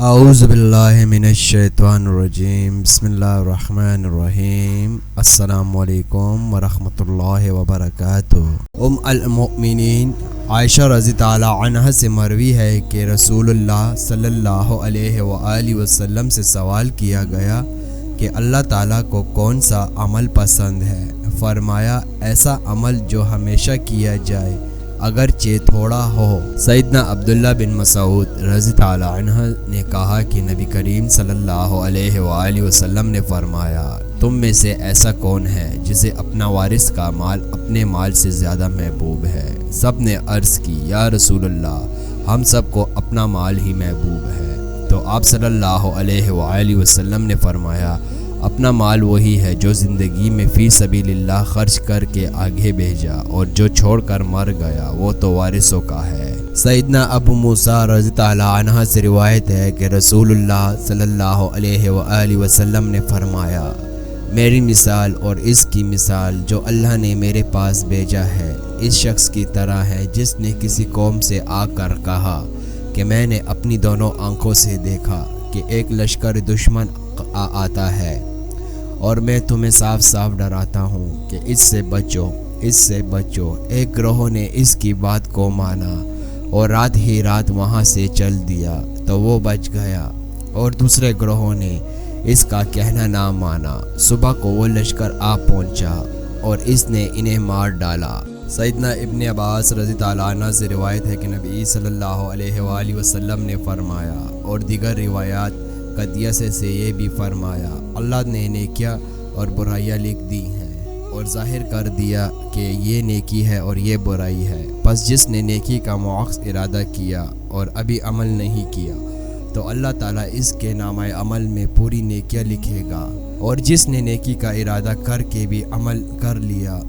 اعوذ باللہ من الشیطان الرجیم بسم اللہ الرحمن الرحیم السلام علیکم ورحمۃ اللہ وبرکاتہ۔ المؤمنین عائشہ رضی تعالی عنہ سے مروی ہے کہ رسول اللہ صلی اللہ علیہ وآلہ وسلم سے سوال کیا گیا کہ اللہ تعالیٰ کو کون سا عمل پسند ہے؟ فرمایا ایسا عمل جو ہمیشہ کیا جائے اگرچہ تھوڑا ہو۔ سیدنا عبداللہ بن مسعود رضی تعالی عنہ نے کہا کہ نبی کریم صلی اللہ علیہ وآلہ وسلم نے فرمایا تم میں سے ایسا کون ہے جسے اپنا وارث کا مال اپنے مال سے زیادہ محبوب ہے؟ سب نے عرض کی یا رسول اللہ ہم سب کو اپنا مال ہی محبوب ہے۔ تو آپ صلی اللہ علیہ وآلہ وسلم نے فرمایا اپنا مال وہی ہے جو زندگی میں فی سبیل اللہ خرچ کر کے آگے بھیجا، اور جو چھوڑ کر مر گیا وہ تو وارثوں کا ہے۔ سیدنا ابو موسیٰ رضی تعالی عنہ سے روایت ہے کہ رسول اللہ صلی اللہ علیہ وآلہ وسلم نے فرمایا میری مثال اور اس کی مثال جو اللہ نے میرے پاس بھیجا ہے اس شخص کی طرح ہے جس نے کسی قوم سے آ کر کہا کہ میں نے اپنی دونوں آنکھوں سے دیکھا کہ ایک لشکر دشمن آتا ہے، اور میں تمہیں صاف صاف ڈراتا ہوں کہ اس سے بچو۔ ایک گروہ نے اس کی بات کو مانا اور رات ہی رات وہاں سے چل دیا تو وہ بچ گیا، اور دوسرے گروہ نے اس کا کہنا نہ مانا۔ صبح کو وہ لشکر آ پہنچا اور اس نے انہیں مار ڈالا۔ سیدنا ابن عباس رضی تعالیٰ عنہ سے روایت ہے کہ نبی صلی اللہ علیہ وآلہ وسلم نے فرمایا، اور دیگر روایات قدیسہ سے یہ بھی فرمایا اللہ نے نیکیاں اور برائیاں لکھ دی ہیں اور ظاہر کر دیا کہ یہ نیکی ہے اور یہ برائی ہے، پس جس نے نیکی کا مؤخذ ارادہ کیا اور ابھی عمل نہیں کیا تو اللہ تعالیٰ اس کے نامہ عمل میں پوری نیکیاں لکھے گا، اور جس نے نیکی کا ارادہ کر کے بھی عمل کر لیا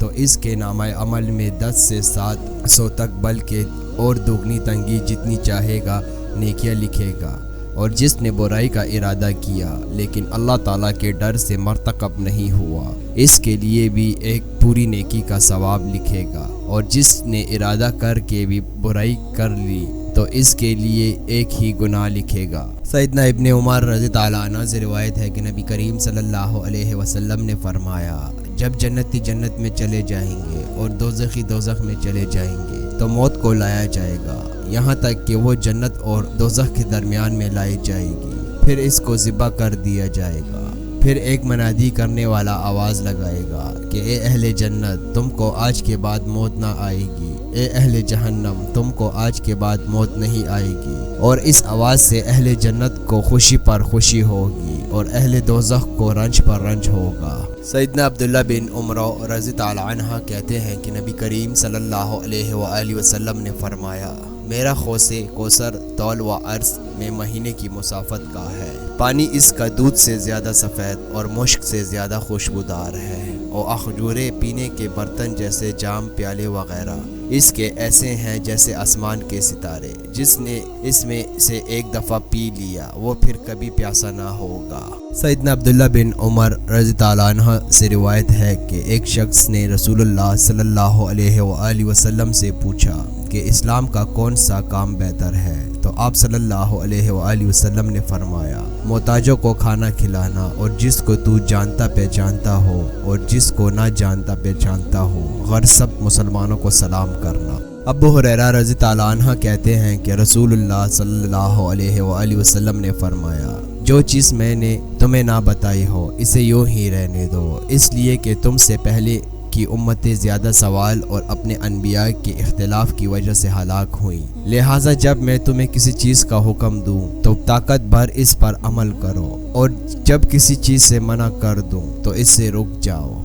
تو اس کے نامہ عمل میں 10 سے 700 تک بلکہ اور دگنی تنگی جتنی چاہے گا نیکیاں لکھے گا، اور جس نے برائی کا ارادہ کیا لیکن اللہ تعالیٰ کے ڈر سے مرتکب نہیں ہوا اس کے لیے بھی ایک پوری نیکی کا ثواب لکھے گا، اور جس نے ارادہ کر کے بھی برائی کر لی تو اس کے لیے ایک ہی گناہ لکھے گا۔ سیدنا ابن عمر رضی تعالیٰ عنہ سے روایت ہے کہ نبی کریم صلی اللہ علیہ وسلم نے فرمایا جب جنتی جنت میں چلے جائیں گے اور دوزخی دوزخ میں چلے جائیں گے تو موت کو لایا جائے گا یہاں تک کہ وہ جنت اور دوزخ کے درمیان میں لائی جائے گی، پھر اس کو ذبح کر دیا جائے گا، پھر ایک منادی کرنے والا آواز لگائے گا کہ اے اہل جنت تم کو آج کے بعد موت نہ آئے گی، اے اہل جہنم تم کو آج کے بعد موت نہیں آئے گی، اور اس آواز سے اہل جنت کو خوشی پر خوشی ہوگی اور اہل دوزخ کو رنج پر رنج ہوگا۔ سیدنا عبداللہ بن عمر رضی تعالی عنہ کہتے ہیں کہ نبی کریم صلی اللہ علیہ وآلہ وسلم نے فرمایا میرا حوض کوثر طول و عرض میں مہینے کی مسافت کا ہے، پانی اس کا دودھ سے زیادہ سفید اور مشک سے زیادہ خوشبودار ہے، اور اخجورے پینے کے برتن جیسے جام پیالے وغیرہ اس کے ایسے ہیں جیسے آسمان کے ستارے، جس نے اس میں سے ایک دفعہ پی لیا وہ پھر کبھی پیاسا نہ ہوگا۔ سیدنا عبداللہ بن عمر رضی تعالیٰ عنہ سے روایت ہے کہ ایک شخص نے رسول اللہ صلی اللہ علیہ وآلہ وسلم سے پوچھا کہ اسلام کا کون سا کام بہتر ہے؟ تو آپ صلی اللہ علیہ وآلہ وسلم نے فرمایا محتاجوں کو کھانا کھلانا، اور جس کو تو جانتا پہچانتا ہو اور جس کو نہ جانتا پہچانتا ہو، غیر سب مسلمانوں کو سلام کرنا۔ ابو ہریرہ رضی تعالیٰ عنہ کہتے ہیں کہ رسول اللہ صلی اللہ علیہ وآلہ وسلم نے فرمایا جو چیز میں نے تمہیں نہ بتائی ہو اسے یوں ہی رہنے دو، اس لیے کہ تم سے پہلے کی امتیں زیادہ سوال اور اپنے انبیاء کے اختلاف کی وجہ سے ہلاک ہوئیں، لہٰذا جب میں تمہیں کسی چیز کا حکم دوں تو طاقت بھر اس پر عمل کرو، اور جب کسی چیز سے منع کر دوں تو اس سے رک جاؤ۔